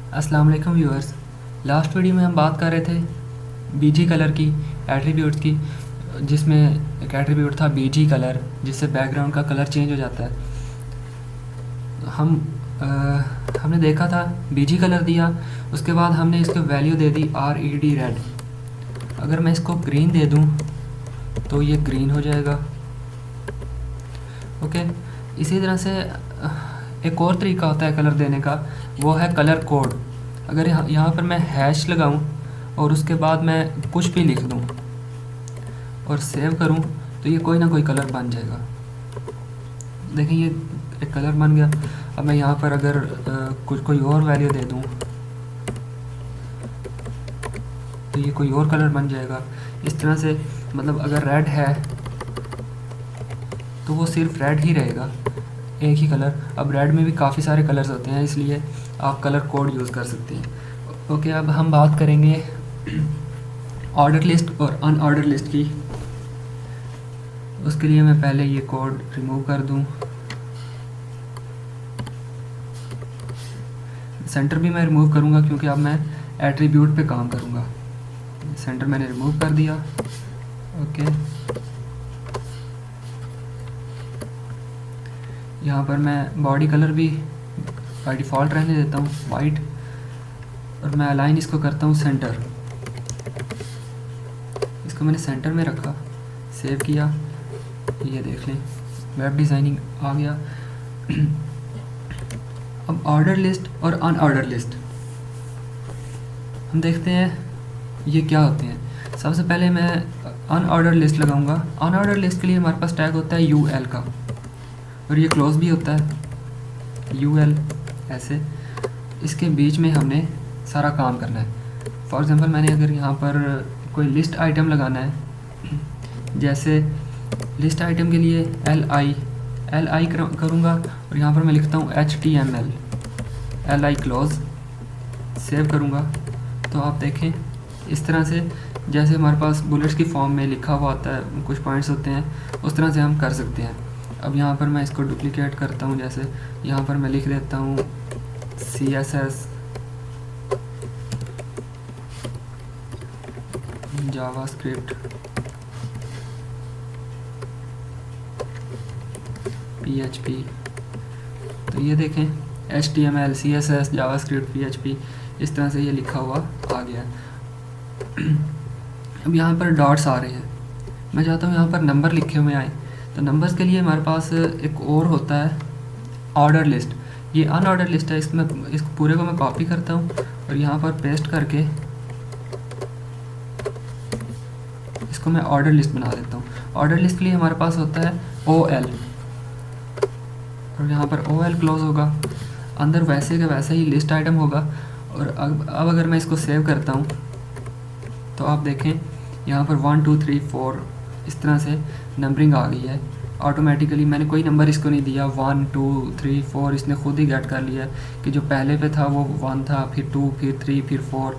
अस्सलाम वालेकुम viewers. Last video में हम बात कर रहे थे बीजी कलर की एट्रीब्यूट्स की, जिसमें एक एट्रीब्यूट था बीजी कलर, जिससे बैकग्राउंड का कलर चेंज हो जाता है। हमने देखा था बीजी कलर दिया, उसके बाद हमने इसको वैल्यू दे दी RED रेड। अगर मैं इसको ग्रीन दे दूं तो ये ग्रीन हो जाएगा। ओके, इसी तरह से एक और तरीका होता है कलर देने का, वो है कलर कोड। अगर यहाँ पर मैं हैश लगाऊं और उसके बाद मैं कुछ भी लिख दूं और सेव करूं तो ये कोई ना कोई कलर बन जाएगा। देखिए ये एक कलर बन गया। अब मैं यहाँ पर अगर कोई और वैल्यू दे दूं तो ये कोई और कलर बन जाएगा। इस तरह से मतलब अगर रेड है तो वो सिर्फ रेड ही रहेगा, एक ही कलर। अब रेड में भी काफ़ी सारे कलर्स होते हैं, इसलिए आप कलर कोड यूज़ कर सकते हैं। ओके, अब हम बात करेंगे ऑर्डर लिस्ट और अनऑर्डर लिस्ट की। उसके लिए मैं पहले ये कोड रिमूव कर दूं। सेंटर भी मैं रिमूव करूंगा क्योंकि अब मैं एट्रीब्यूट पे काम करूंगा। सेंटर मैंने रिमूव कर दिया। ओके, यहाँ पर मैं बॉडी कलर भी बाय डिफ़ॉल्ट रहने देता हूँ वाइट, और मैं अलाइन इसको करता हूँ सेंटर। इसको मैंने सेंटर में रखा, सेव किया, ये देख लें वेब डिज़ाइनिंग आ गया। अब ऑर्डर लिस्ट और अनऑर्डर लिस्ट हम देखते हैं ये क्या होते हैं। सबसे पहले मैं अनऑर्डर लिस्ट लगाऊंगा। अनऑर्डर लिस्ट के लिए हमारे पास टैग होता है UL का, और ये क्लोज भी होता है UL ऐसे। इसके बीच में हमने सारा काम करना है। फॉर एग्ज़ाम्पल मैंने अगर यहाँ पर कोई लिस्ट आइटम लगाना है, जैसे लिस्ट आइटम के लिए LI करूँगा, और यहाँ पर मैं लिखता हूँ HTML LI क्लोज, सेव करूँगा। तो आप देखें इस तरह से जैसे हमारे पास बुलेट्स की फॉर्म में लिखा हुआ आता है, कुछ पॉइंट्स होते हैं, उस तरह से हम कर सकते हैं। अब यहाँ पर मैं इसको डुप्लिकेट करता हूँ, जैसे यहाँ पर मैं लिख देता हूँ CSS जावास्क्रिप्ट PHP। तो ये देखें HTML CSS जावास्क्रिप्ट PHP, इस तरह से ये लिखा हुआ आ गया। अब यहाँ पर डॉट्स आ रहे हैं, मैं चाहता हूँ यहाँ पर नंबर लिखे हुए आए। तो नंबर्स के लिए हमारे पास एक और होता है ऑर्डर लिस्ट। ये अनऑर्डर लिस्ट है, इसमें इस पूरे को मैं कॉपी करता हूँ और यहाँ पर पेस्ट करके इसको मैं ऑर्डर लिस्ट बना देता हूँ। ऑर्डर लिस्ट के लिए हमारे पास होता है OL, और यहाँ पर OL क्लोज होगा, अंदर वैसे का वैसा ही लिस्ट आइटम होगा। और अब अगर मैं इसको सेव करता हूँ तो आप देखें यहाँ पर 1 2 3 4 इस तरह से नंबरिंग आ गई है ऑटोमेटिकली। मैंने कोई नंबर इसको नहीं दिया, 1 2 3 4 इसने खुद ही गेट कर लिया कि जो पहले पे था वो 1 था, फिर 2 फिर 3 फिर 4।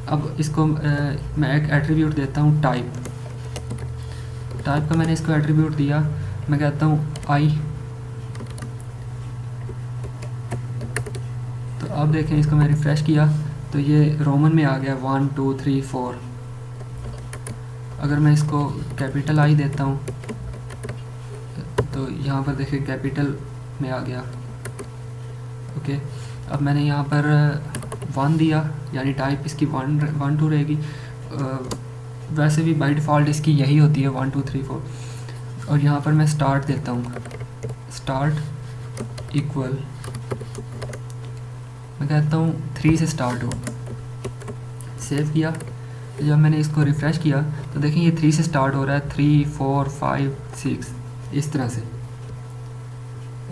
अब इसको मैं एक एट्रीब्यूट देता हूँ टाइप का। मैंने इसको एट्रीब्यूट दिया, मैं कहता हूँ I। तो अब देखें इसको मैं रिफ़्रेश किया तो ये रोमन में आ गया 1 2 3 4। अगर मैं इसको कैपिटल I देता हूँ तो यहाँ पर देखिए कैपिटल में आ गया। ओके, अब मैंने यहाँ पर 1 दिया, यानी टाइप इसकी 1 2 रहेगी। वैसे भी बाय डिफ़ॉल्ट इसकी यही होती है 1 2 3 4। और यहाँ पर मैं स्टार्ट देता हूँ, स्टार्ट इक्वल, मैं कहता हूँ 3 से स्टार्ट हो। सेव किया। जब मैंने इसको रिफ़्रेश किया तो देखिए ये 3 से स्टार्ट हो रहा है, 3 4 5 6 इस तरह से।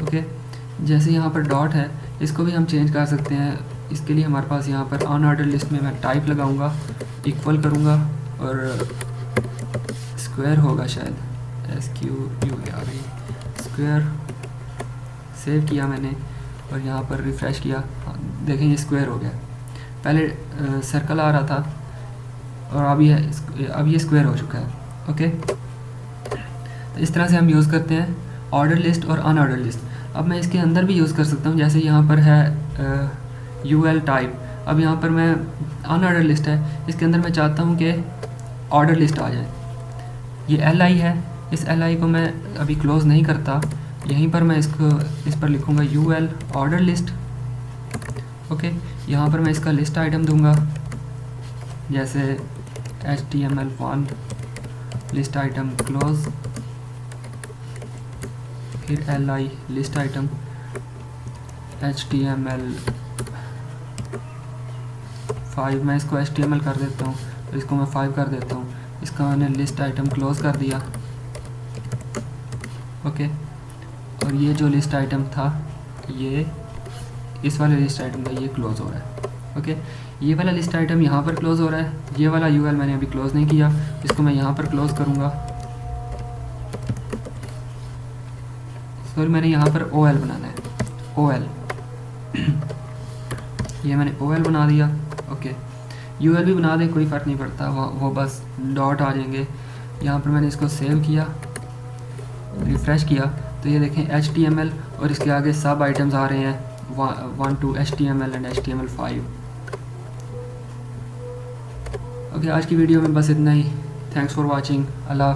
ओके, जैसे यहाँ पर डॉट है इसको भी हम चेंज कर सकते हैं। इसके लिए हमारे पास यहाँ पर अनऑर्डर लिस्ट में मैं टाइप लगाऊंगा, इक्वल करूँगा, और स्क्वायर होगा शायद, SQU आ गई स्क्वायर। सेव किया मैंने और यहाँ पर रिफ़्रेश किया, देखें ये स्क्वायर हो गया। पहले सर्कल आ रहा था और अब ये स्क्वायर हो चुका है। ओके, तो इस तरह से हम यूज़ करते हैं ऑर्डर लिस्ट और अनऑर्डर लिस्ट। अब मैं इसके अंदर भी यूज़ कर सकता हूँ, जैसे यहाँ पर है UL टाइप। अब यहाँ पर मैं अनऑर्डर लिस्ट है, इसके अंदर मैं चाहता हूँ कि ऑर्डर लिस्ट आ जाए। ये एल आई है, इस एल आई को मैं अभी क्लोज़ नहीं करता, यहीं पर मैं इस पर लिखूँगा U L order list. Okay, यहाँ पर मैं इसका लिस्ट आइटम दूंगा, जैसे HTML1 लिस्ट आइटम क्लोज, फिर li लिस्ट आइटम HTML5, मैं इसको HTML कर देता हूँ, तो इसको मैं 5 कर देता हूँ, इसका मैंने लिस्ट आइटम क्लोज कर दिया। ओके, और ये जो लिस्ट आइटम था, ये इस वाले लिस्ट आइटम का ये क्लोज़ हो रहा है। ओके, ये वाला लिस्ट आइटम यहाँ पर क्लोज़ हो रहा है, ये वाला यूएल मैंने अभी क्लोज़ नहीं किया, इसको मैं यहाँ पर क्लोज़ करूँगा। सॉरी, मैंने यहाँ पर OL बनाना है, OL ये मैंने OL बना दिया। ओके, UL भी बना दें, कोई फ़र्क नहीं पड़ता, वो बस डॉट आ जाएंगे। यहाँ पर मैंने इसको सेव किया, रिफ़्रेश किया, तो ये देखें HTML और इसके आगे सब आइटम्स आ रहे हैं 1 to HTML and HTML5। Okay, आज की वीडियो में बस इतना ही। Thanks for watching. अल्लाह।